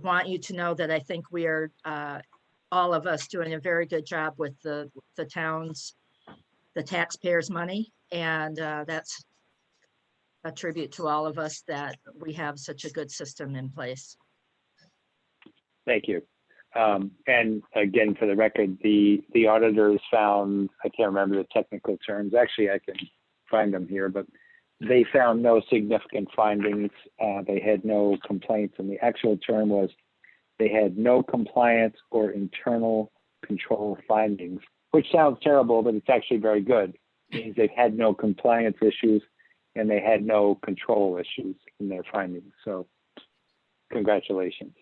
want you to know that I think we are, all of us, doing a very good job with the town's, the taxpayers' money. And that's a tribute to all of us that we have such a good system in place. Thank you. And again, for the record, the auditors found, I can't remember the technical terms. Actually, I can find them here, but they found no significant findings. They had no complaints, and the actual term was they had no compliance or internal control findings, which sounds terrible, but it's actually very good. It means they've had no compliance issues and they had no control issues in their findings. So congratulations.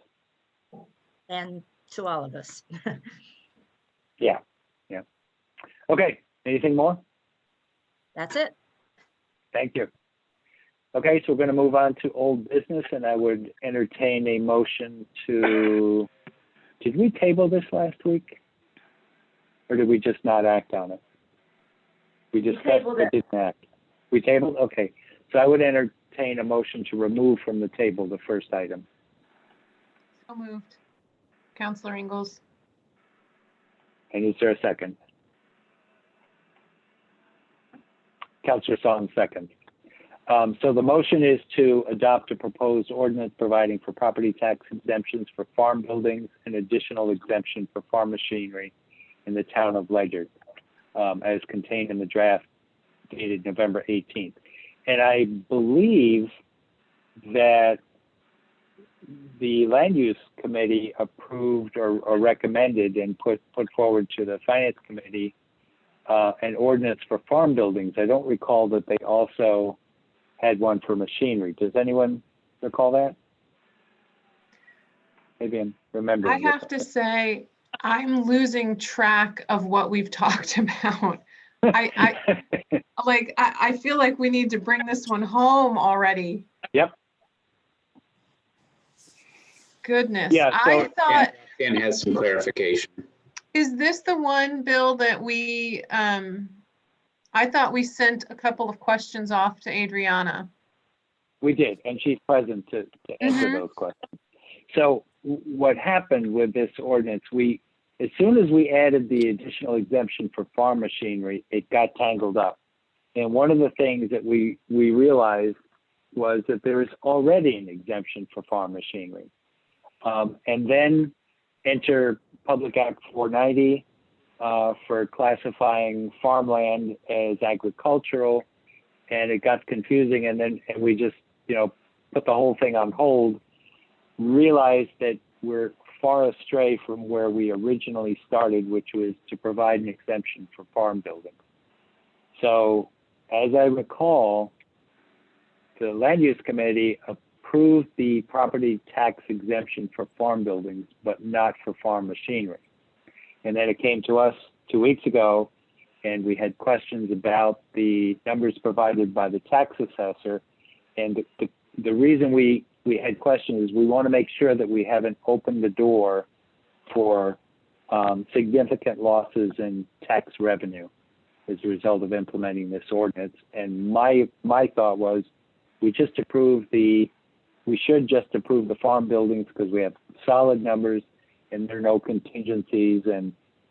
And to all of us. Yeah. Okay, anything more? That's it. Thank you. Okay, so we're going to move on to old business, and I would entertain a motion to, did we table this last week? Or did we just not act on it? We discussed but didn't act. We tabled? Okay. So I would entertain a motion to remove from the table the first item. So moved. Counselor Ingalls. And is there a second? Counselor Song, second. So the motion is to adopt a proposed ordinance providing for property tax exemptions for farm buildings and additional exemption for farm machinery in the town of Ledyard, as contained in the draft dated November 18th. And I believe that the land use committee approved or recommended and put forward to the finance committee an ordinance for farm buildings. I don't recall that they also had one for machinery. Does anyone recall that? Maybe I'm remembering. I have to say, I'm losing track of what we've talked about. I feel like we need to bring this one home already. Yep. Goodness. Yeah, so, I thought. Dan has some clarification. Is this the one, Bill, that we, I thought we sent a couple of questions off to Adriana. We did, and she's present to answer those questions. So what happened with this ordinance, as soon as we added the additional exemption for farm machinery, it got tangled up. And one of the things that we realized was that there is already an exemption for farm machinery. And then enter Public Act 490 for classifying farmland as agricultural, and it got confusing. And we just, put the whole thing on hold, realized that we're far astray from where we originally started, which was to provide an exemption for farm buildings. So as I recall, the land use committee approved the property tax exemption for farm buildings, but not for farm machinery. And then it came to us 2 weeks ago, and we had questions about the numbers provided by the tax assessor. And the reason we had questions is we want to make sure that we haven't opened the door for significant losses in tax revenue as a result of implementing this ordinance. And my thought was we should just approve the farm buildings because we have solid numbers and there are no contingencies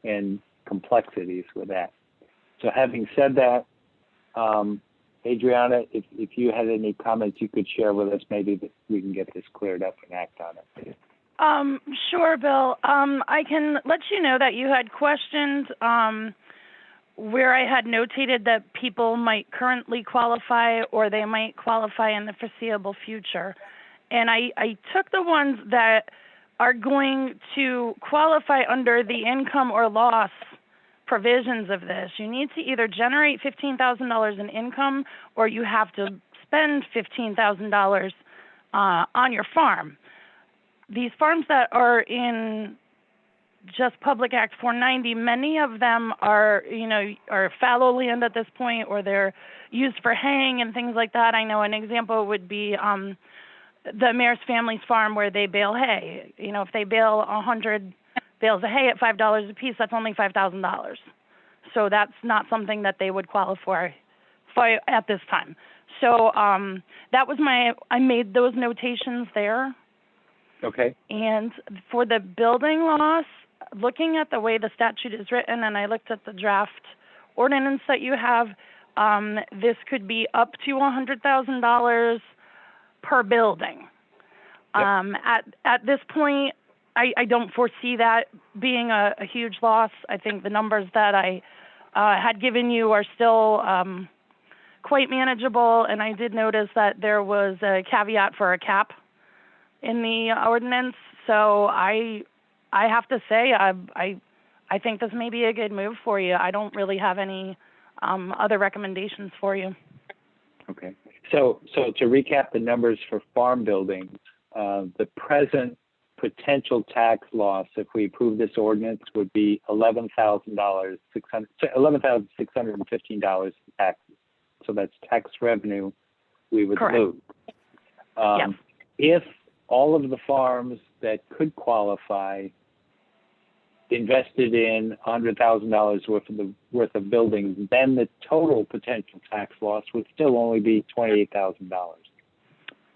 and complexities with that. So having said that, Adriana, if you had any comments you could share with us, maybe that we can get this cleared up and act on it. Sure, Bill. I can let you know that you had questions where I had notated that people might currently qualify or they might qualify in the foreseeable future. And I took the ones that are going to qualify under the income or loss provisions of this. You need to either generate $15,000 in income or you have to spend $15,000 on your farm. These farms that are in just Public Act 490, many of them are fallow land at this point, or they're used for haying and things like that. I know an example would be the Mayor's family's farm where they bale hay. If they bale 100 bales of hay at $5 a piece, that's only $5,000. So that's not something that they would qualify for at this time. So that was I made those notations there. Okay, And for the building loss, looking at the way the statute is written, and I looked at the draft ordinance that you have, this could be up to $100,000 per building. Yep. At this point, I don't foresee that being a huge loss. I think the numbers that I had given you are still quite manageable, and I did notice that there was a caveat for a cap in the ordinance. So I have to say I think this may be a good move for you. I don't really have any other recommendations for you. okay. So to recap the numbers for farm buildings, the present potential tax loss, if we approve this ordinance, would be $11,615 in taxes. So that's tax revenue we would Correct. lose. Yes. If all of the farms that could qualify invested in $100,000 worth of buildings, then the total potential tax loss would still only be $28,000.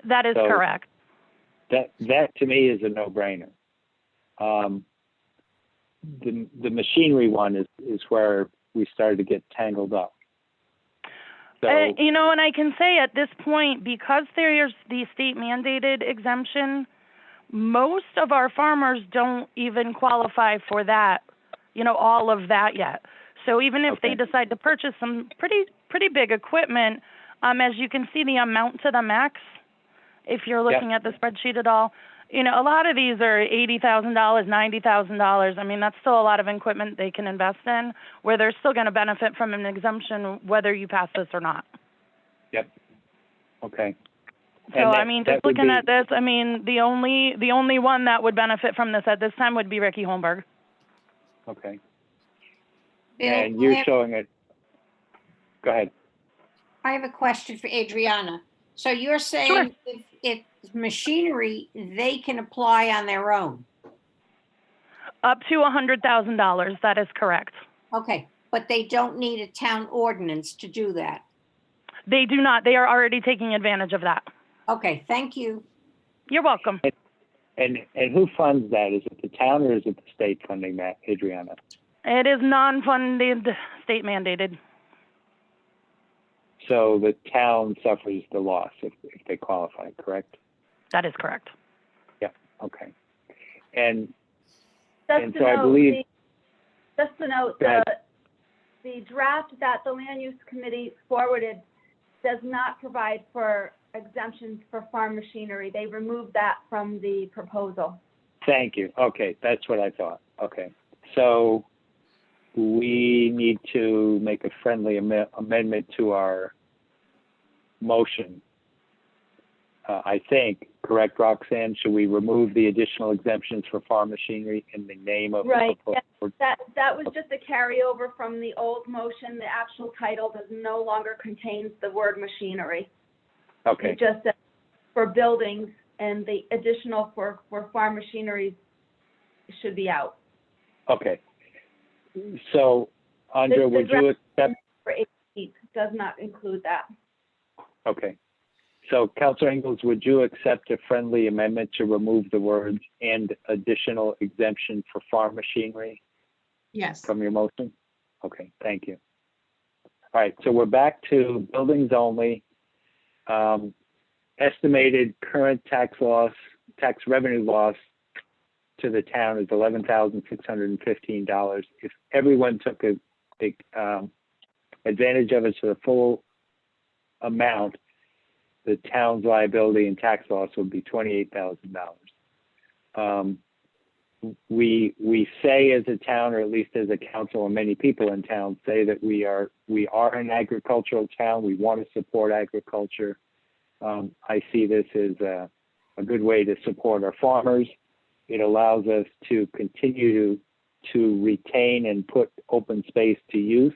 That is So- correct. That to me is a no-brainer. The machinery one is where we started to get tangled up. So And I can say at this point, because there's the state mandated exemption, most of our farmers don't even qualify for that, all of that yet. So even if they Okay. decide to purchase some pretty big equipment, as you can see the amount to the max, if you're looking at the spreadsheet at all, a lot of these are $80,000, $90,000. I mean, that's still a lot of equipment they can invest in, where they're still going to benefit from an exemption whether you pass this or not. Yep. Okay. So And I mean, that just would looking be- at this, I mean, the only one that would benefit from this at this time would be Ricky Holmberg. Okay. Bill, And you're showing it. Go ahead. I have a question for Adriana. So you're saying if machinery, they can apply on their own? Up to $100,000. That is correct. Okay, but they don't need a town ordinance to do that? They do not. They are already taking advantage of that. Okay, thank you. You're welcome. And who funds that? Is it the town or is it the state funding that, Adriana? It is non-funded, state mandated. So the town suffers the loss if they qualify, correct? That is correct. Okay. And Just to so I note, believe. just to note, Go ahead. the draft that the land use committee forwarded does not provide for exemptions for farm machinery. They removed that from the proposal. Thank you. Okay, that's what I thought. Okay. So we need to make a friendly amendment to our motion. I think, correct, Roxanne? Should we remove the additional exemptions for farm machinery in the name of Right, the proposed? That was just a carryover from the old motion. The actual title does no longer contains the word machinery. Okay, It just says for buildings, and the additional for farm machinery should be out. okay. So, Andrea, The would you accept? For 8 does not include that. Okay. So, Councilor Ingalls, would you accept a friendly amendment to remove the words "and additional exemption for farm machinery" Yes. from your motion? Okay, thank you. All right, so we're back to buildings only. Estimated current tax revenue loss to the town is $11,615. If everyone took advantage of it to the full amount, the town's liability and tax loss would be $28,000. We say as a town, or at least as a council, and many people in town say that we are an agricultural town. We want to support agriculture. I see this as a good way to support our farmers. It allows us to continue to retain and put open space to use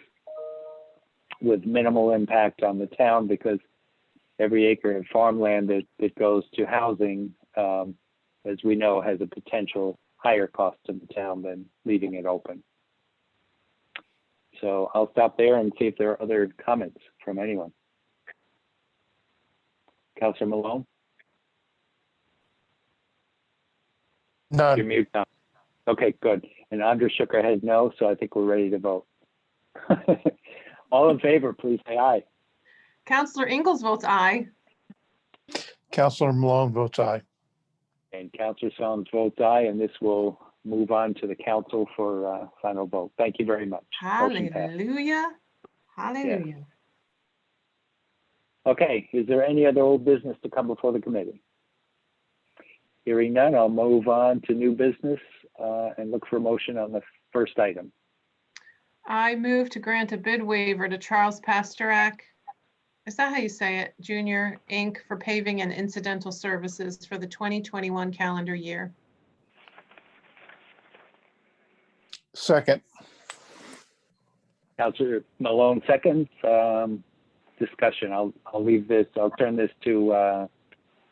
with minimal impact on the town, because every acre of farmland that goes to housing, as we know, has a potential higher cost to the town than leaving it open. So I'll stop there and see if there are other comments from anyone. Councilor Malone? Your None. mute, Tom. Okay, good. And Andrea shook her head no, so I think we're ready to vote. All in favor, please say aye. Counselor Ingalls votes aye. Counselor Malone votes aye. And Councilor Solomon votes aye, and this will move on to the council for final vote. Thank you very much. Motion passed. Hallelujah. Hallelujah. Okay, is there any other old business to come before the committee? Hearing none, I'll move on to new business and look for a motion on the first item. I move to grant a bid waiver to Charles Pasteryak, is that how you say it, Jr., Inc., for paving and incidental services for the 2021 calendar year. Second. Councilor Malone seconds. Discussion. I'll leave this. I'll turn this to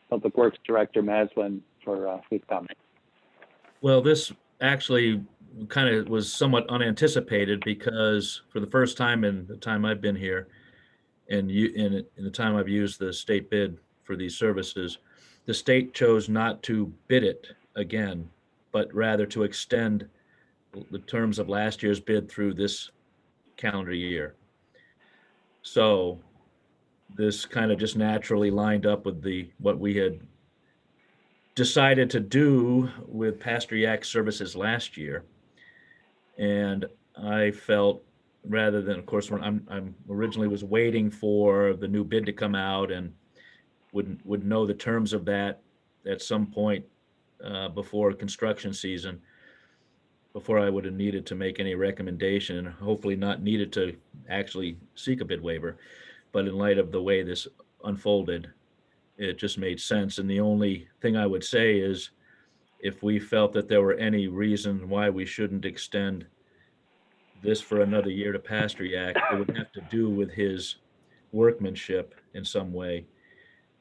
Public Works Director Maslin for his comment. Well, this actually kind of was somewhat unanticipated because for the first time in the time I've been here, and in the time I've used the state bid for these services, the state chose not to bid it again, but rather to extend the terms of last year's bid through this calendar year. So this kind of just naturally lined up with what we had decided to do with Pasteryak services last year. And I felt, rather than, of course, when I'm originally was waiting for the new bid to come out and would know the terms of that at some point before construction season, before I would have needed to make any recommendation, and hopefully not needed to actually seek a bid waiver. But in light of the way this unfolded, it just made sense. And the only thing I would say is, if we felt that there were any reason why we shouldn't extend this for another year to Pasteryak, it would have to do with his workmanship in some way.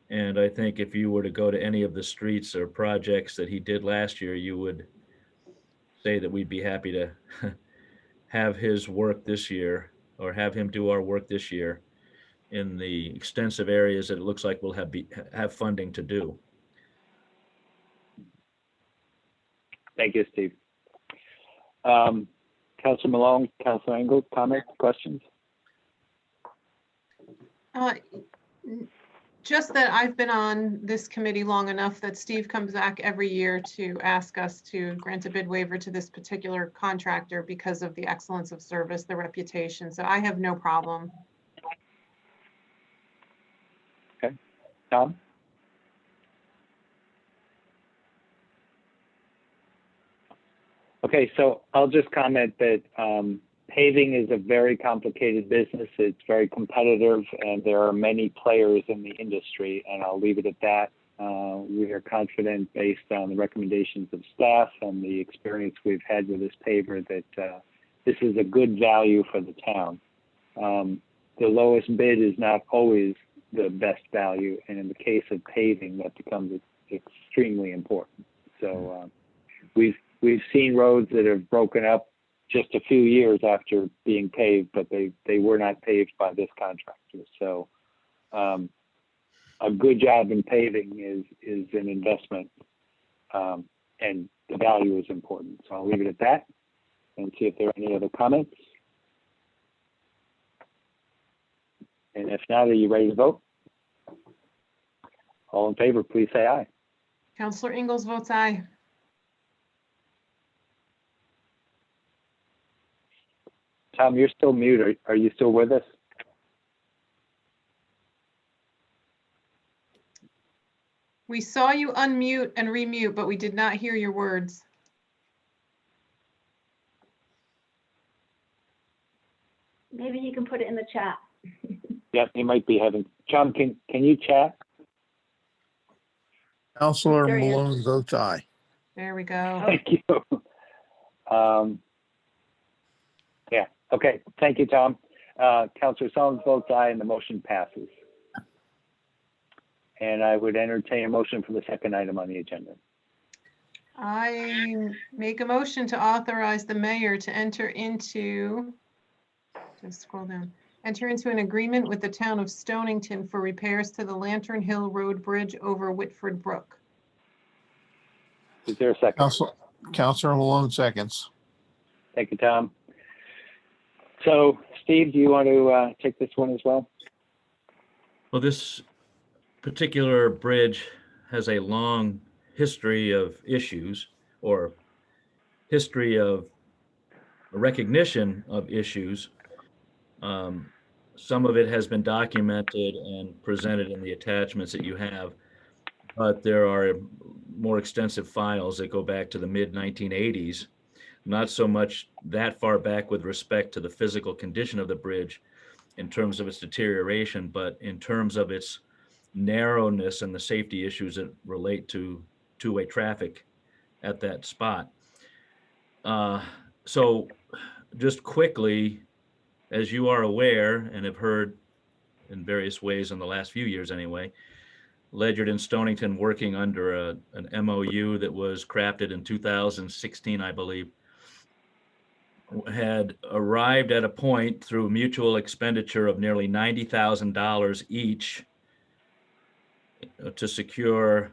And I think if you were to go to any of the streets or projects that he did last year, you would say that we'd be happy to have his work this year, or have him do our work this year in the extensive areas that it looks like we'll have funding to do. Thank you, Steve. Councilor Malone, Councilor Engel, comments, questions? Just that I've been on this committee long enough that Steve comes back every year to ask us to grant a bid waiver to this particular contractor because of the excellence of service, the reputation. So I have no problem. Okay, Tom? Okay, so I'll just comment that paving is a very complicated business. It's very competitive, and there are many players in the industry, and I'll leave it at that. We are confident, based on the recommendations of staff and the experience we've had with this paver, that this is a good value for the town. The lowest bid is not always the best value, and in the case of paving, that becomes extremely important. So we've seen roads that have broken up just a few years after being paved, but they were not paved by this contractor. So a good job in paving is an investment, and the value is important. So I'll leave it at that and see if there are any other comments. And if not, are you ready to vote? All in favor, please say aye. Counselor Ingalls votes aye. Tom, you're still mute. Are you still with us? We saw you unmute and remute, but we did not hear your words. Maybe you can put it in the chat. Yep, he might be having. John, can you chat? Counselor There he is. Malone votes aye. There we go. Thank you. Yeah. Okay. Thank you, Tom. Councilor Solomon votes aye, and the motion passes. And I would entertain a motion for the second item on the agenda. I make a motion to authorize the mayor to enter into, just scroll down, enter into an agreement with the town of Stonington for repairs to the Lantern Hill Road Bridge over Whitford Brook. Is there a second? Counselor Malone seconds. Thank you, Tom. So, Steve, do you want to take this one as well? Well, this particular bridge has a long history of issues, or history of recognition of issues. Some of it has been documented and presented in the attachments that you have, but there are more extensive files that go back to the mid-1980s, not so much that far back with respect to the physical condition of the bridge in terms of its deterioration, but in terms of its narrowness and the safety issues that relate to two-way traffic at that spot. So just quickly, as you are aware and have heard in various ways in the last few years anyway, Ledyard and Stonington, working under an MOU that was crafted in 2016, I believe, had arrived at a point through mutual expenditure of nearly $90,000 each to secure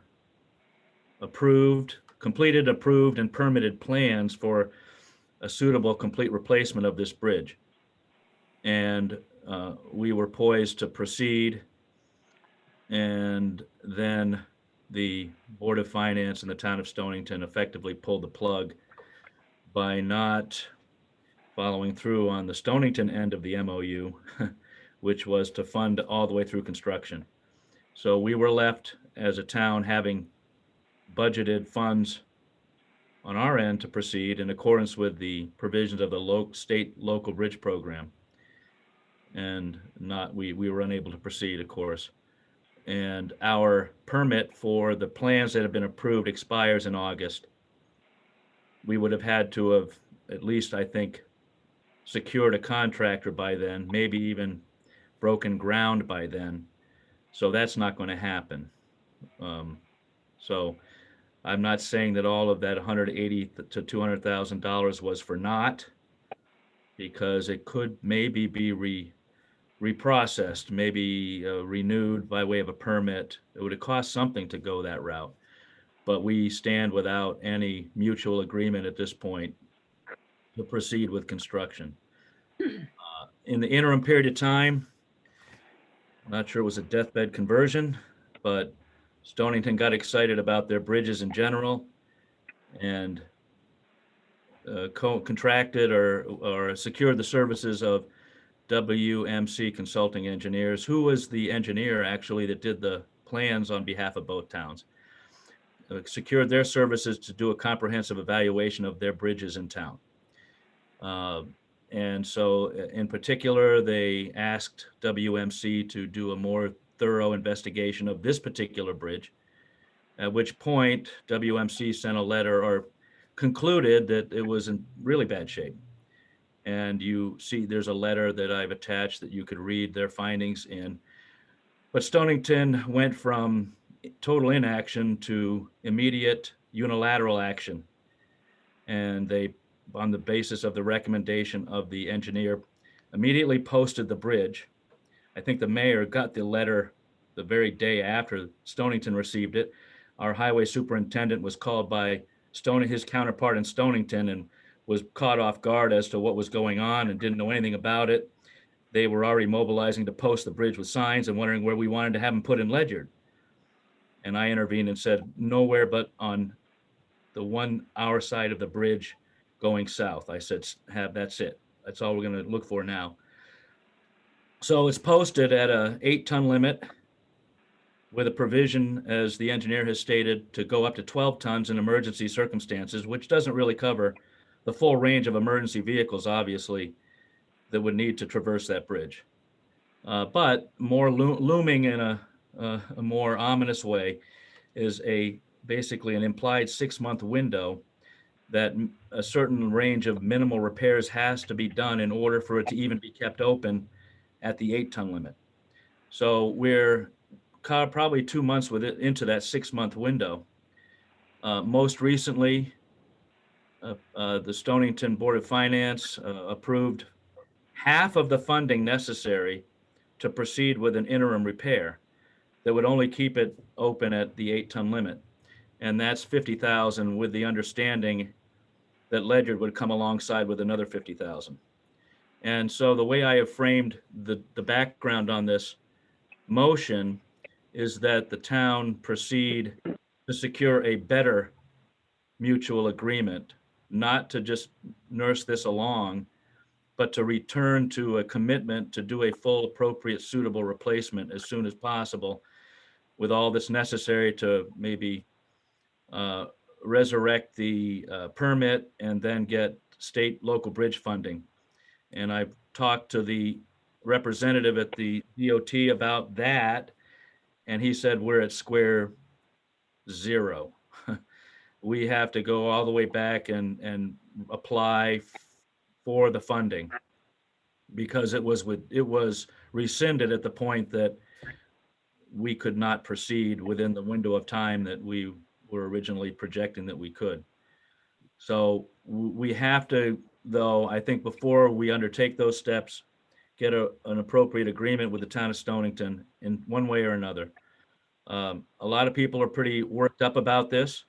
completed, approved, and permitted plans for a suitable complete replacement of this bridge. And we were poised to proceed. And then the Board of Finance and the Town of Stonington effectively pulled the plug by not following through on the Stonington end of the MOU, which was to fund all the way through construction. So we were left as a town having budgeted funds on our end to proceed in accordance with the provisions of the state local bridge program. And we were unable to proceed, of course. And our permit for the plans that have been approved expires in August. We would have had to have at least, I think, secured a contractor by then, maybe even broken ground by then. So that's not going to happen. So I'm not saying that all of that $180,000 to $200,000 was for naught, because it could maybe be reprocessed, maybe renewed by way of a permit. It would have cost something to go that route, but we stand without any mutual agreement at this point to proceed with construction. In the interim period of time, I'm not sure it was a deathbed conversion, but Stonington got excited about their bridges in general and contracted or secured the services of WMC Consulting Engineers, who was the engineer actually that did the plans on behalf of both towns. Secured their services to do a comprehensive evaluation of their bridges in town. And so in particular, they asked WMC to do a more thorough investigation of this particular bridge, at which point WMC sent a letter or concluded that it was in really bad shape. And you see there's a letter that I've attached that you could read their findings in. But Stonington went from total inaction to immediate unilateral action. And they, on the basis of the recommendation of the engineer, immediately posted the bridge. I think the mayor got the letter the very day after Stonington received it. Our highway superintendent was called by his counterpart in Stonington and was caught off guard as to what was going on and didn't know anything about it. They were already mobilizing to post the bridge with signs and wondering where we wanted to have them put in Ledyard. And I intervened and said, nowhere but on our side of the bridge going south. I said, that's it. That's all we're going to look for now. So it's posted at a 8-ton limit with a provision, as the engineer has stated, to go up to 12 tons in emergency circumstances, which doesn't really cover the full range of emergency vehicles, obviously, that would need to traverse that bridge. But more looming in a more ominous way is basically an implied 6-month window that a certain range of minimal repairs has to be done in order for it to even be kept open at the 8-ton limit. So we're probably 2 months into that 6-month window. Most recently, the Stonington Board of Finance approved half of the funding necessary to proceed with an interim repair that would only keep it open at the 8-ton limit. And that's 50,000 with the understanding that Ledyard would come alongside with another 50,000. And so the way I have framed the background on this motion is that the town proceed to secure a better mutual agreement, not to just nurse this along, but to return to a commitment to do a full, appropriate, suitable replacement as soon as possible, with all that's necessary to maybe resurrect the permit and then get state local bridge funding. And I've talked to the representative at the DOT about that, and he said we're at square zero. We have to go all the way back and apply for the funding, because it was rescinded at the point that we could not proceed within the window of time that we were originally projecting that we could. So we have to, though, I think before we undertake those steps, get an appropriate agreement with the town of Stonington in one way or another. A lot of people are pretty worked up about this.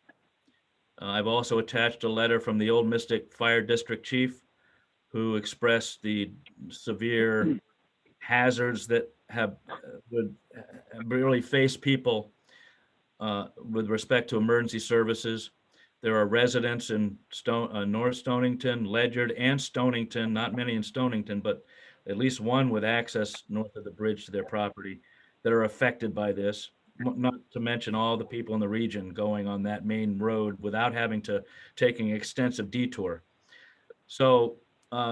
I've also attached a letter from the Old Mystic Fire District Chief, who expressed the severe hazards that would really face people with respect to emergency services. There are residents in North Stonington, Ledyard, and Stonington, not many in Stonington, but at least one with access north of the bridge to their property, that are affected by this, not to mention all the people in the region going on that main road without having to take an extensive detour. So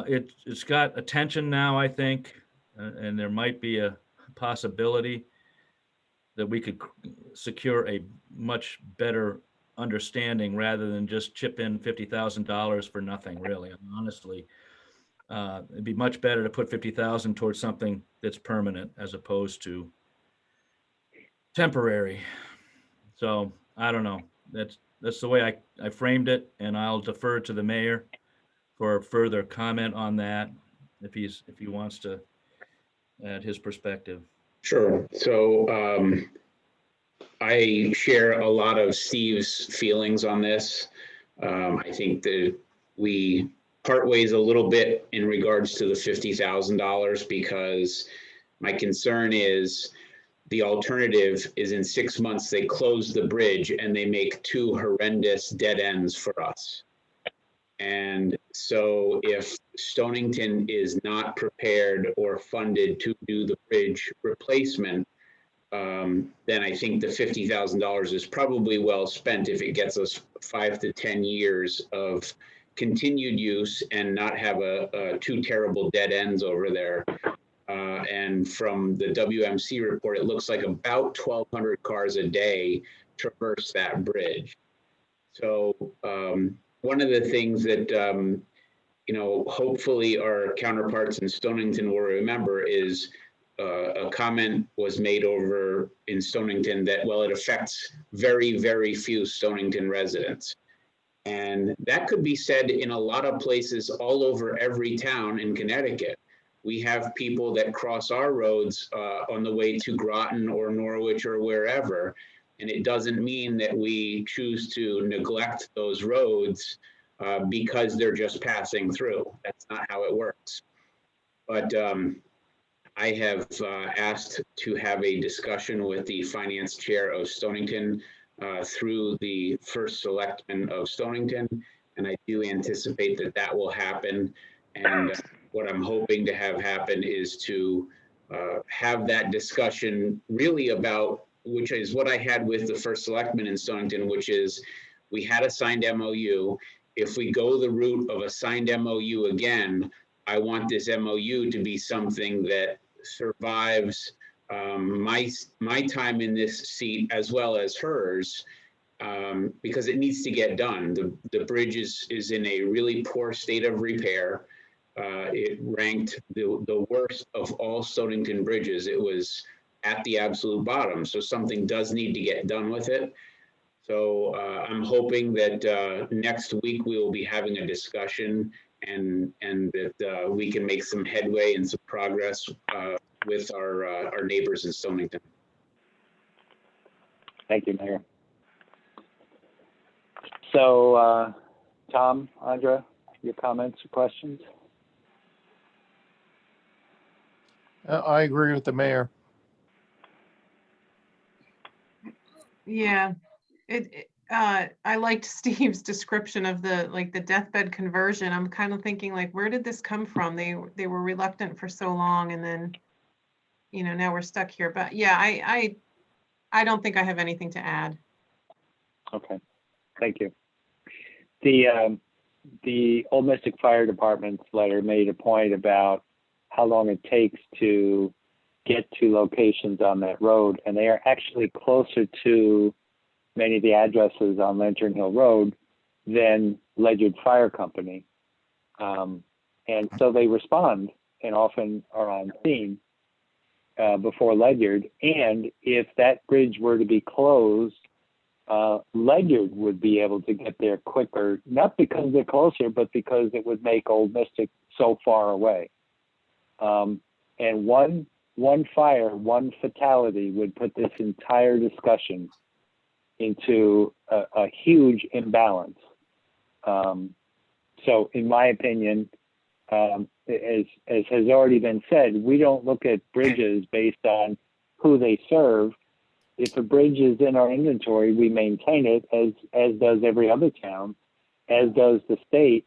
it's got attention now, I think, and there might be a possibility that we could secure a much better understanding rather than just chip in $50,000 for nothing, really. And honestly, it'd be much better to put 50,000 towards something that's permanent as opposed to temporary. So I don't know. That's the way I framed it, and I'll defer to the mayor for further comment on that if he wants to add his perspective. Sure. So I share a lot of Steve's feelings on this. I think that we part ways a little bit in regards to the $50,000, because my concern is the alternative is in 6 months, they close the bridge and they make two horrendous dead ends for us. And so if Stonington is not prepared or funded to do the bridge replacement, then I think the $50,000 is probably well spent if it gets us 5 to 10 years of continued use and not have two terrible dead ends over there. And from the WMC report, it looks like about 1,200 cars a day traverse that bridge. So one of the things that, hopefully our counterparts in Stonington will remember is a comment was made over in Stonington that, well, it affects very, very few Stonington residents. And that could be said in a lot of places all over every town in Connecticut. We have people that cross our roads on the way to Groton or Norwich or wherever. And it doesn't mean that we choose to neglect those roads because they're just passing through. That's not how it works. But I have asked to have a discussion with the finance chair of Stonington through the first selectman of Stonington. And I do anticipate that that will happen. And what I'm hoping to have happen is to have that discussion really about, which is what I had with the first selectman in Stonington, which is we had a signed MOU. If we go the route of a signed MOU again, I want this MOU to be something that survives my time in this seat as well as hers, because it needs to get done. The bridge is in a really poor state of repair. It ranked the worst of all Stonington bridges. It was at the absolute bottom. So something does need to get done with it. So I'm hoping that next week we will be having a discussion and that we can make some headway and some progress with our neighbors in Stonington. Thank you, Mayor. So, Tom, Andra, your comments or questions? I agree with the mayor. Yeah, I liked Steve's description of the deathbed conversion. I'm kind of thinking like, where did this come from? They were reluctant for so long, and then, now we're stuck here. But yeah, I don't think I have anything to add. Okay, thank you. The Old Mystic Fire Department's letter made a point about how long it takes to get to locations on that road, and they are actually closer to many of the addresses on Lantern Hill Road than Ledyard Fire Company. And so they respond and often are on scene before Ledyard. And if that bridge were to be closed, Ledyard would be able to get there quicker, not because they're closer, but because it would make Old Mystic so far away. And one fire, one fatality would put this entire discussion into a huge imbalance. So in my opinion, as has already been said, we don't look at bridges based on who they serve. If a bridge is in our inventory, we maintain it, as does every other town, as does the state.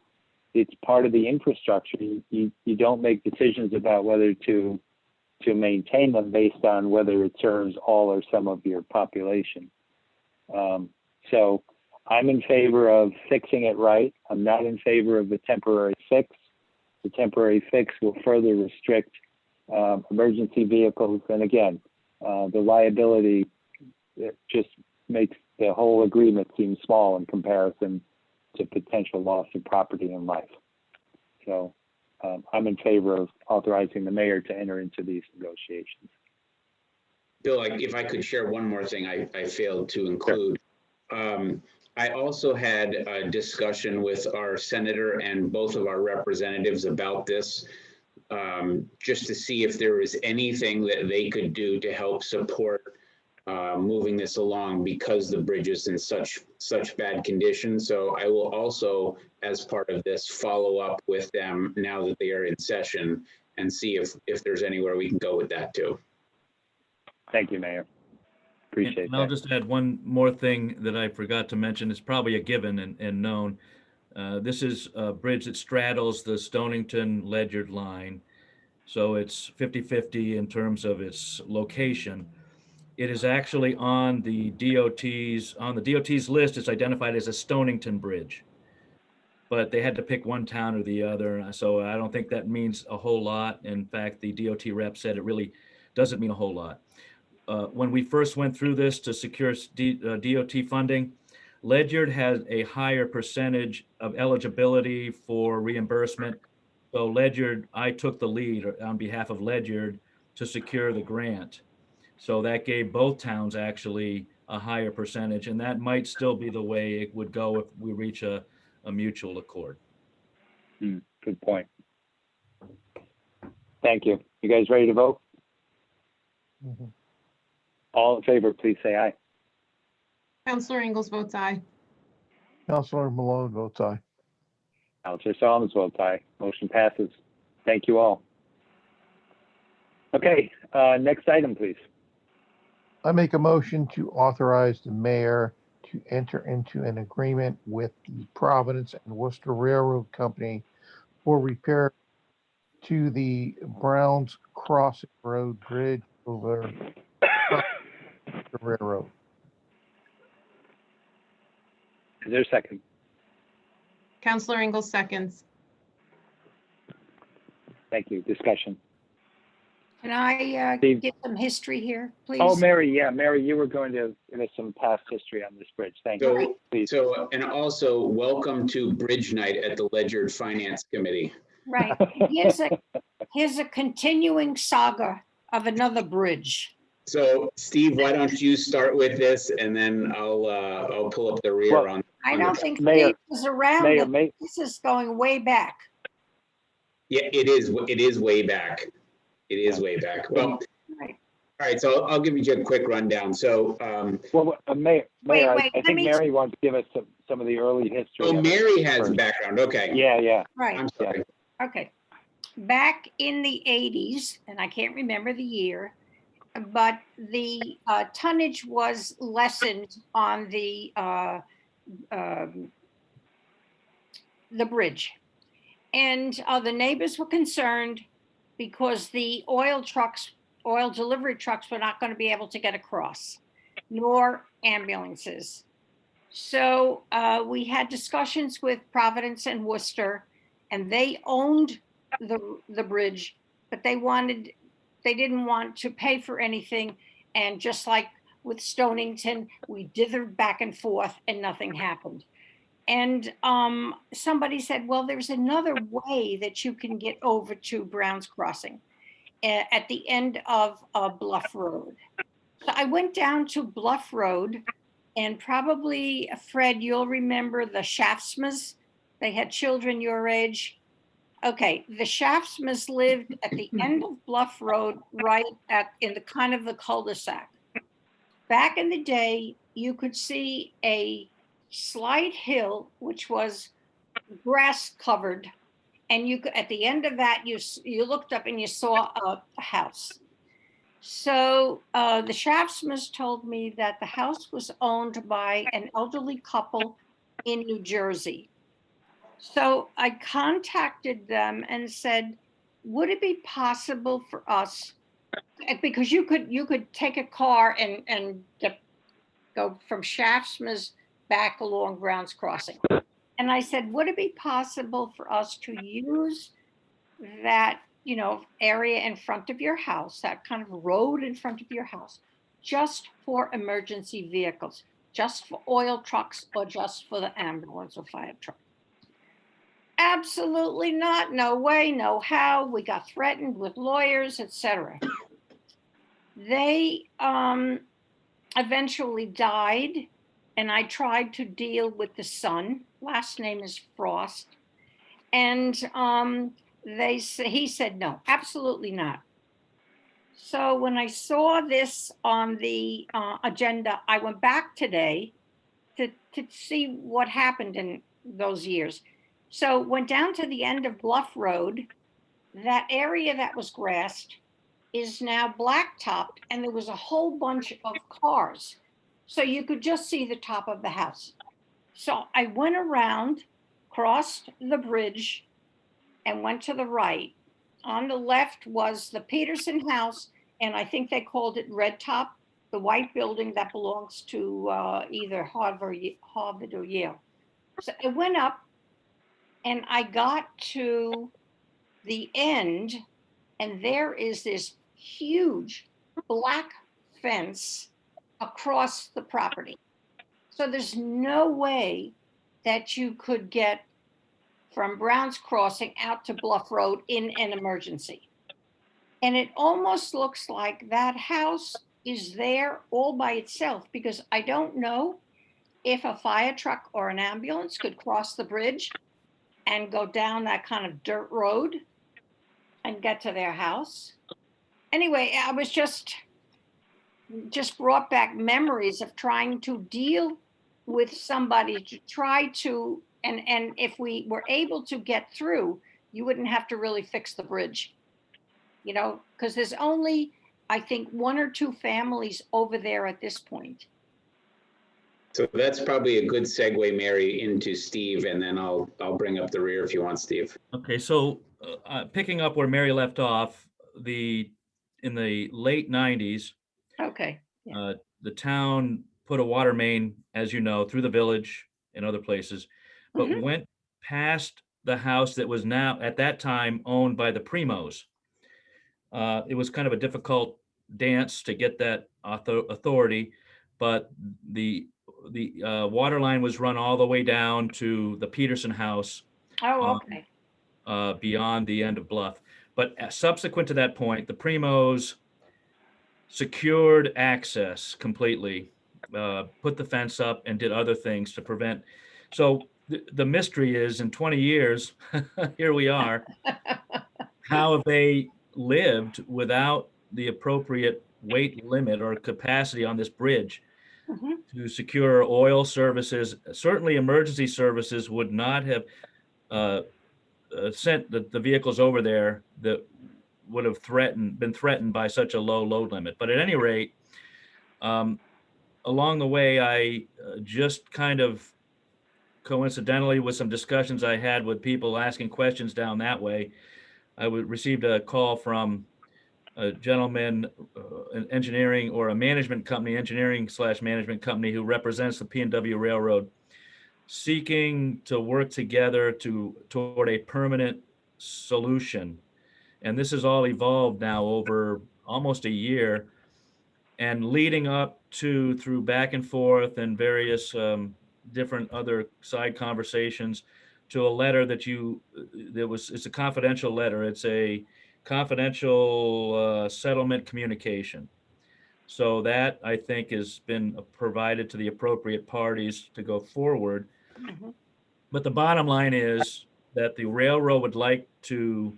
It's part of the infrastructure. You don't make decisions about whether to maintain them based on whether it serves all or some of your population. So I'm in favor of fixing it right. I'm not in favor of the temporary fix. The temporary fix will further restrict emergency vehicles. And again, the liability, it just makes the whole agreement seem small in comparison to potential loss of property and life. So I'm in favor of authorizing the mayor to enter into these negotiations. Bill, if I could share one more thing I failed to include. I also had a discussion with our senator and both of our representatives about this, just to see if there was anything that they could do to help support moving this along, because the bridge is in such bad condition. So I will also, as part of this, follow up with them now that they are in session and see if there's anywhere we can go with that too. Thank you, Mayor. Appreciate And I'll that. just add one more thing that I forgot to mention. It's probably a given and known. This is a bridge that straddles the Stonington-Ledyard line. So it's 50-50 in terms of its location. It is actually on the DOT's list. It's identified as a Stonington bridge, but they had to pick one town or the other. So I don't think that means a whole lot. In fact, the DOT rep said it really doesn't mean a whole lot. When we first went through this to secure DOT funding, Ledyard has a higher percentage of eligibility for reimbursement. So Ledyard, I took the lead on behalf of Ledyard to secure the grant. So that gave both towns actually a higher percentage, and that might still be the way it would go if we reach a mutual accord. Good point. Thank you. You guys ready to vote? Mm-hmm. All in favor, please say aye. Counselor Ingalls votes aye. Counselor Malone votes aye. Counselor Solomon votes aye. Motion passes. Thank you all. Okay, next item, please. I make a motion to authorize the mayor to enter into an agreement with the Providence and Worcester Railroad Company for repair to the Browns Crossing Road Bridge over the railroad. Is there a second? Counselor Ingalls seconds. Thank you. Discussion. Can I Steve? get some history here, please? Oh, Mary, yeah, Mary, you were going to give us some past history on this bridge. Thank you. Please. And also welcome to Bridge Night at the Ledyard Finance Committee. Right. Here's a continuing saga of another bridge. So Steve, why don't you start with this, and then I'll pull up the rear Well, on. I don't think Mayor, Steve is around. Mayor, but This is going way back. Yeah, it is way back. It is way back. Well, Right. All right, so I'll give you a quick rundown. So, Well, Mayor, Wait, I let think me- Mary wants to give us some of the early history. oh, of it Mary has first. background. Okay. Yeah. Right, I'm sorry. okay. Back in the 80s, and I can't remember the year, but the tonnage was lessened on the bridge. And the neighbors were concerned because the oil delivery trucks were not going to be able to get across, nor ambulances. So we had discussions with Providence and Worcester, and they owned the bridge, but they didn't want to pay for anything. And just like with Stonington, we dithered back and forth and nothing happened. And somebody said, well, there's another way that you can get over to Brown's Crossing at the end of Bluff Road. So I went down to Bluff Road, and probably, Fred, you'll remember the Shaftsmas. They had children your age. Okay, the Shaftsmas lived at the end of Bluff Road, right in the kind of the cul-de-sac. Back in the day, you could see a slight hill, which was grass covered. And you could, at the end of that, you looked up and you saw a house. So the Shaftsmas told me that the house was owned by an elderly couple in New Jersey. So I contacted them and said, would it be possible for us, because you could take a car and go from Shaftsmas back along Brown's Crossing. And I said, would it be possible for us to use that, area in front of your house, that kind of road in front of your house, just for emergency vehicles, just for oil trucks, or just for the ambulance or fire truck? Absolutely not. No way, no how. We got threatened with lawyers, etc. They eventually died, and I tried to deal with the son. Last name is Frost, and he said no, absolutely not. So when I saw this on the agenda, I went back today to see what happened in those years. So went down to the end of Bluff Road. That area that was grassed is now blacktopped, and there was a whole bunch of cars. So you could just see the top of the house. So I went around, crossed the bridge, and went to the right. On the left was the Peterson house, and I think they called it Red Top, the white building that belongs to either Harvard or Yale. So I went up, and I got to the end, and there is this huge black fence across the property. So there's no way that you could get from Brown's Crossing out to Bluff Road in an emergency. And it almost looks like that house is there all by itself, because I don't know if a fire truck or an ambulance could cross the bridge and go down that kind of dirt road and get to their house. Anyway, I was just brought back memories of trying to deal with somebody to try to, and if we were able to get through, you wouldn't have to really fix the bridge, because there's only, I think, 1 or 2 families over there at this point. So that's probably a good segue, Mary, into Steve, and then I'll bring up the rear if you want, Steve. Okay, so picking up where Mary left off, in the late 90s, Okay. Yeah. the town put a water main, as you know, through the village and other places, but went past the house that was now, at that time, owned by the Primos. It was kind of a difficult dance to get that authority, but the water line was run all the way down to the Peterson house. Oh, okay. Beyond the end of Bluff. But subsequent to that point, the Primos secured access completely, put the fence up, and did other things to prevent. So the mystery is, in 20 years, here we are, how have they lived without the appropriate weight limit or capacity on this bridge Mhm. to secure oil services. Certainly emergency services would not have sent the vehicles over there that would have been threatened by such a low load limit. But at any rate, along the way, I just kind of coincidentally with some discussions I had with people asking questions down that way, I received a call from a gentleman, an engineering or a management company, engineering/management company who represents the P&W Railroad, seeking to work together toward a permanent solution. And this has all evolved now over almost a year, and leading up to through back and forth and various different other side conversations to a letter it's a confidential letter. It's a confidential settlement communication. So that I think has been provided to the appropriate parties to go forward. Mhm. But the bottom line is that the railroad would like to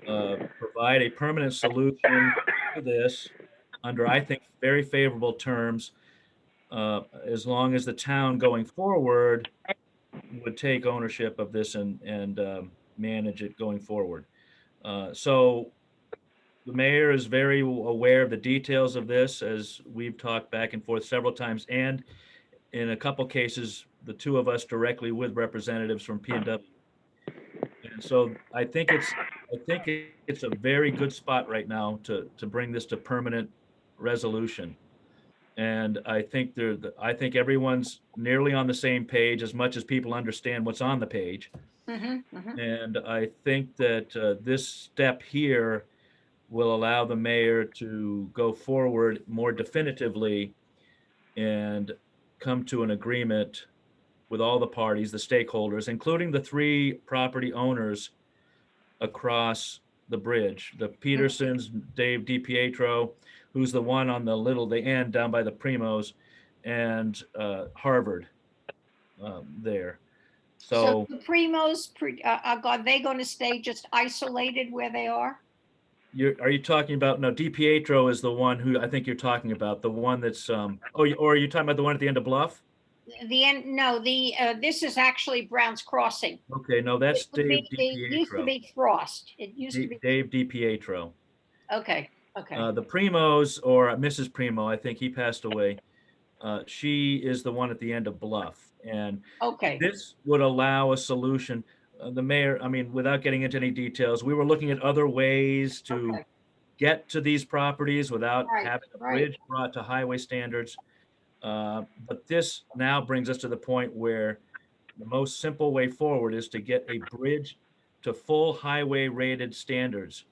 provide a permanent solution to this under, I think, very favorable terms, as long as the town going forward would take ownership of this and manage it going forward. So the mayor is very aware of the details of this, as we've talked back and forth several times, and in a couple cases, the two of us directly with representatives from P&W. And so I think it's a very good spot right now to bring this to permanent resolution. And I think I think everyone's nearly on the same page as much as people understand what's on the page. Mhm. Mhm. And I think that this step here will allow the mayor to go forward more definitively and come to an agreement with all the parties, the stakeholders, including the three property owners across the bridge, the Petersons, Dave DiPietro, who's the one on the end down by the Primos, and Harvard there. So So the Primos, are they going to stay just isolated where they are? are you talking about, no, DiPietro is the one who I think you're talking about, the one that's, or are you talking about the one at the end of Bluff? The end, no, this is actually Brown's Crossing. Okay, no, that's Dave It used to DiPietro. be Frost. It used to be, Dave DiPietro. okay, okay. The Primos, or Mrs. Primo, I think he passed away. She is the one at the end of Bluff. And Okay, this would allow a solution. The mayor, I mean, without getting into any details, we were looking at other ways to okay, get to these properties without Right, having a right. bridge brought to highway standards. But this now brings us to the point where the most simple way forward is to get a bridge to full highway rated standards.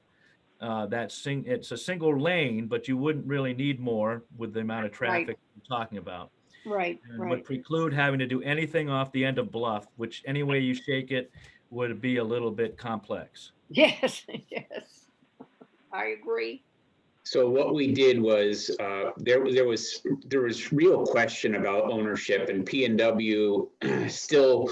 It's a single lane, but you wouldn't really need more with the amount of traffic we're talking about. right, And right. would preclude having to do anything off the end of Bluff, which any way you shake it would be a little bit complex. Yes, yes. I agree. So what we did was there was real question about ownership, and P&W still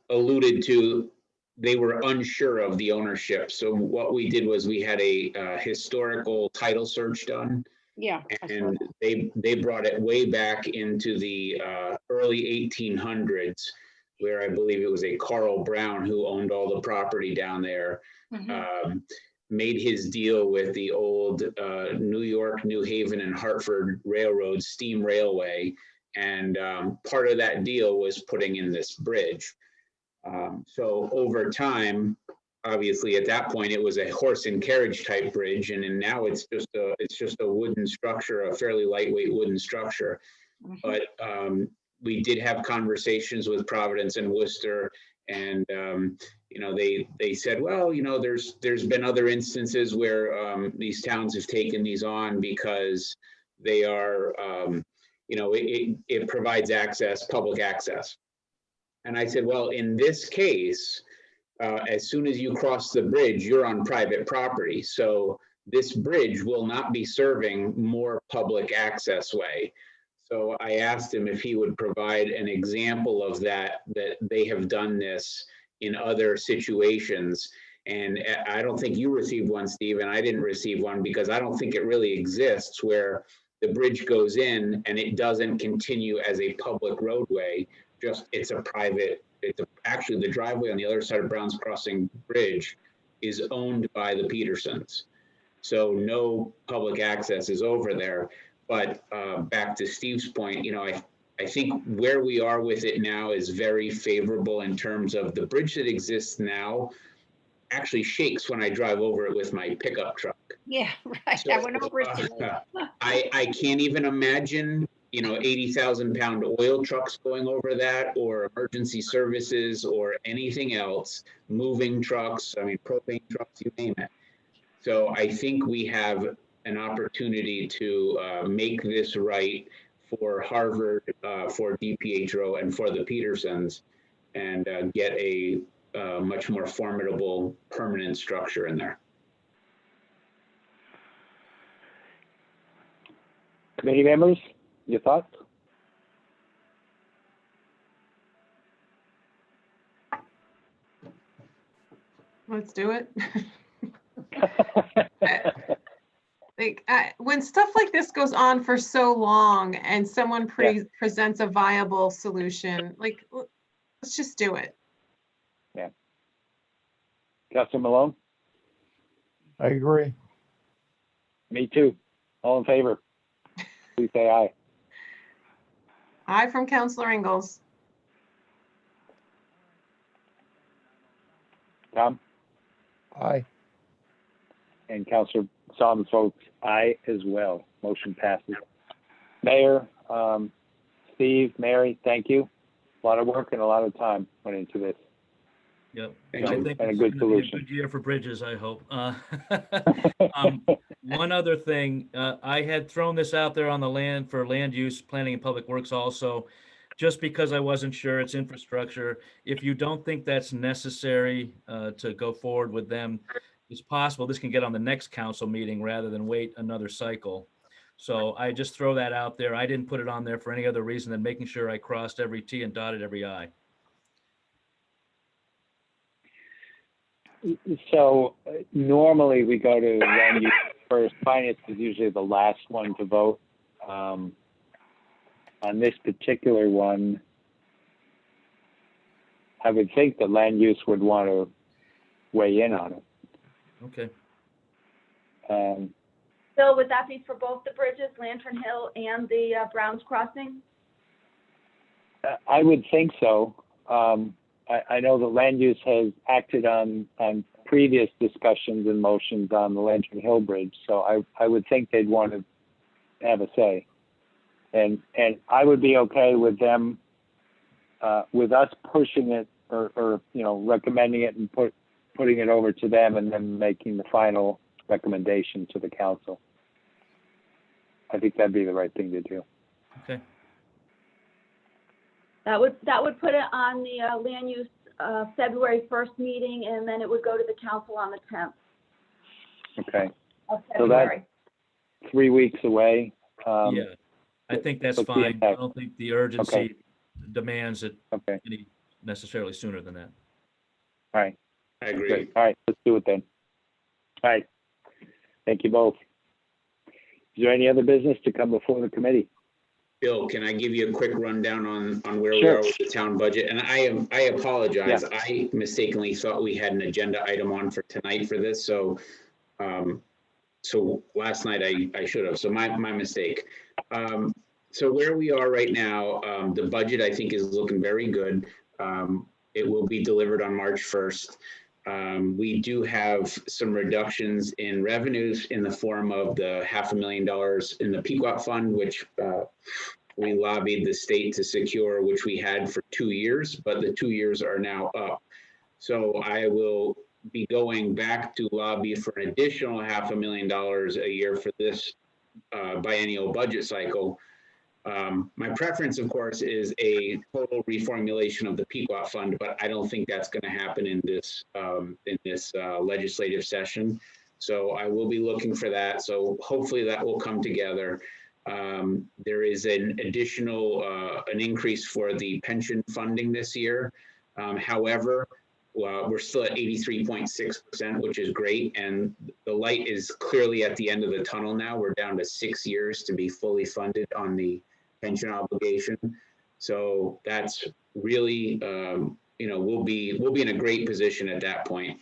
alluded to they were unsure of the ownership. So what we did was we had a historical title search done, Yeah. I saw and that. they brought it way back into the early 1800s, where I believe it was a Carl Brown who owned all the property down there. Mhm. Made his deal with the old New York, New Haven, and Hartford Railroad steam railway. And part of that deal was putting in this bridge. So over time, obviously at that point, it was a horse and carriage type bridge. And now it's just a wooden structure, a fairly lightweight wooden structure. Mhm. But we did have conversations with Providence and Worcester, and they said, well, there's been other instances where these towns have taken these on because they are, it provides access, public access. And I said, well, in this case, as soon as you cross the bridge, you're on private property. So this bridge will not be serving more public access way. So I asked him if he would provide an example of that they have done this in other situations. And I don't think you received one, Steve, and I didn't receive one because I don't think it really exists where the bridge goes in and it doesn't continue as a public roadway. Just actually the driveway on the other side of Brown's Crossing Bridge is owned by the Petersons. So no public access is over there. But back to Steve's point, I think where we are with it now is very favorable in terms of the bridge that exists now actually shakes when I drive over it with my pickup truck. Yeah, right. So, I went over it today. I can't even imagine, 80,000-pound oil trucks going over that, or emergency services, or anything else, moving trucks, propane trucks, you name it. So I think we have an opportunity to make this right for Harvard, for DPHO, and for the Petersons, and get a much more formidable permanent structure in there. Committee members, your thoughts? Let's do it. When stuff like this goes on for so long and someone presents a viable solution, let's just do it. Yeah. Councilor Malone? I agree. Me too. All in favor? Please say aye. Aye from Councilor Ingalls. Tom? Aye. And Councilor Solomon votes aye as well. Motion passes. Mayor, Steve, Mary, thank you. A lot of work and a lot of time went into this. Yep. Thank I you. think And a it's good gonna be solution. good year for bridges, I hope. One other thing, I had thrown this out there on the land for land use, planning and public works also, just because I wasn't sure it's infrastructure. If you don't think that's necessary to go forward with them, it's possible this can get on the next council meeting rather than wait another cycle. So I just throw that out there. I didn't put it on there for any other reason than making sure I crossed every T and dotted every I. So normally we go to land use first. Finance is usually the last one to vote. On this particular one, I would think the land use would want to weigh in on it. Okay. Bill, would that be for both the bridges, Lantern Hill and the Browns Crossing? I would think so. I know the land use has acted on previous discussions and motions on the Lantern Hill Bridge, so I would think they'd want to have a say. And I would be okay with them, with us pushing it or recommending it and putting it over to them and then making the final recommendation to the council. I think that'd be the right thing to do. Okay. That would put it on the land use February 1st meeting, and then it would go to the council on the 10th Okay. of So February. that's 3 weeks away. Yeah, I think that's what's the fine. I impact? don't think the urgency demands it Okay. any necessarily sooner than that. All right. I agree. Great. All right. Let's do it then. All right. Thank you both. Is there any other business to come before the committee? Bill, can I give you a quick rundown on where we Sure. are with the town budget? And I apologize. I mistakenly thought we had an agenda item on for tonight for this. So last night I should have. So my mistake. So where we are right now, the budget I think is looking very good. It will be delivered on March 1st. We do have some reductions in revenues in the form of the $500,000 in the Pequot Fund, which we lobbied the state to secure, which we had for 2 years, but the 2 years are now up. So I will be going back to lobby for an additional $500,000 a year for this biennial budget cycle. My preference, of course, is a total reformulation of the Pequot Fund, but I don't think that's going to happen in this legislative session. So I will be looking for that. So hopefully that will come together. There is an additional an increase for the pension funding this year. However, we're still at 83.6%, which is great. And the light is clearly at the end of the tunnel now. We're down to 6 years to be fully funded on the pension obligation. So that's really, we'll be in a great position at that point.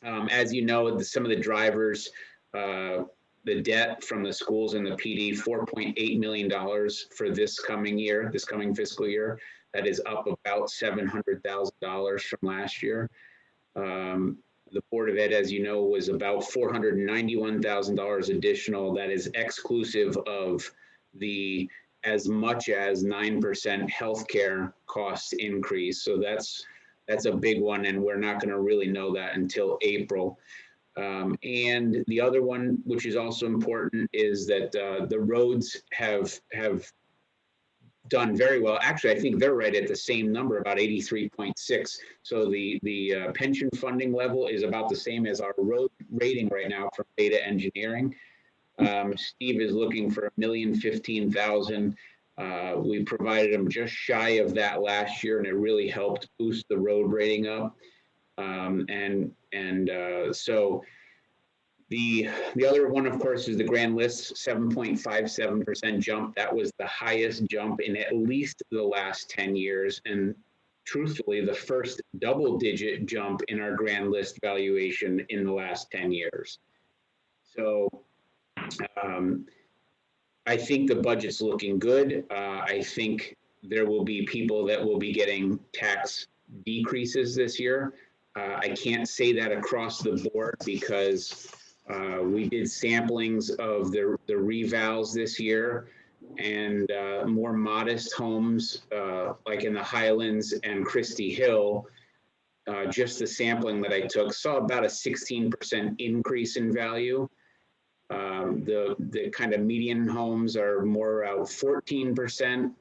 As you know, some of the drivers, the debt from the schools and the PD, $4.8 million for this coming fiscal year. That is up about $700,000 from last year. The Board of Ed, as you know, was about $491,000 additional. That is exclusive of the as much as 9% healthcare cost increase. So that's a big one, and we're not going to really know that until April. And the other one, which is also important, is that the roads have done very well. Actually, I think they're right at the same number, about 83.6. So the pension funding level is about the same as our road rating right now from Beta Engineering. Steve is looking for $1,015,000. We provided him just shy of that last year, and it really helped boost the road rating up. So the other one, of course, is the grand list, 7.57% jump. That was the highest jump in at least the last 10 years. And truthfully, the first double-digit jump in our grand list valuation in the last 10 years. So I think the budget's looking good. I think there will be people that will be getting tax decreases this year. I can't say that across the board because we did samplings of the revals this year, and more modest homes like in the Highlands and Christie Hill, just the sampling that I took saw about a 16% increase in value. The kind of median homes are more around 14%.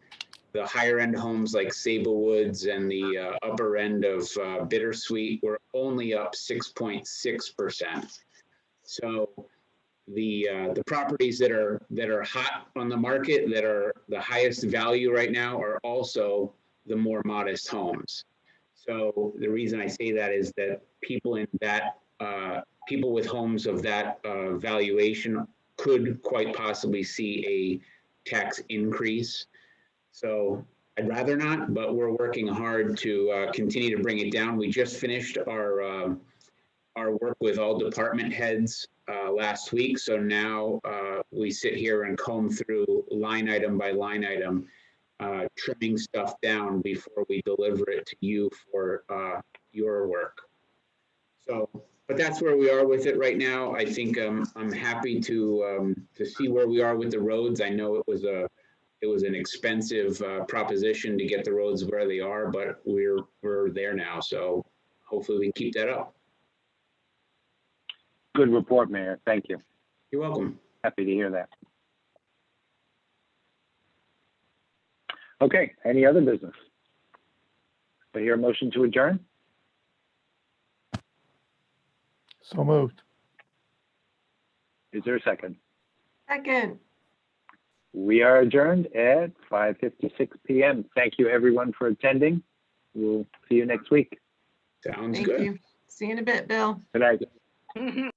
The higher end homes like Sablewoods and the upper end of Bittersweet were only up 6.6%. So the properties that are hot on the market, that are the highest value right now, are also the more modest homes. So the reason I say that is that people with homes of that valuation could quite possibly see a tax increase. So I'd rather not, but we're working hard to continue to bring it down. We just finished our work with all department heads last week. So now we sit here and comb through line item by line item, trimming stuff down before we deliver it to you for your work. So, but that's where we are with it right now. I think I'm happy to see where we are with the roads. I know it was an expensive proposition to get the roads where they are, but we're there now. So hopefully we can keep that up. Good report, Mayor. Thank you. You're welcome. Happy to hear that. Okay, any other business? I hear a motion to adjourn? So moved. Is there a second? Second. We are adjourned at 5:56 p.m. Thank you, everyone, for attending. We'll see you next week. Sounds Thank good. you. See you in a bit, Bill. Good night.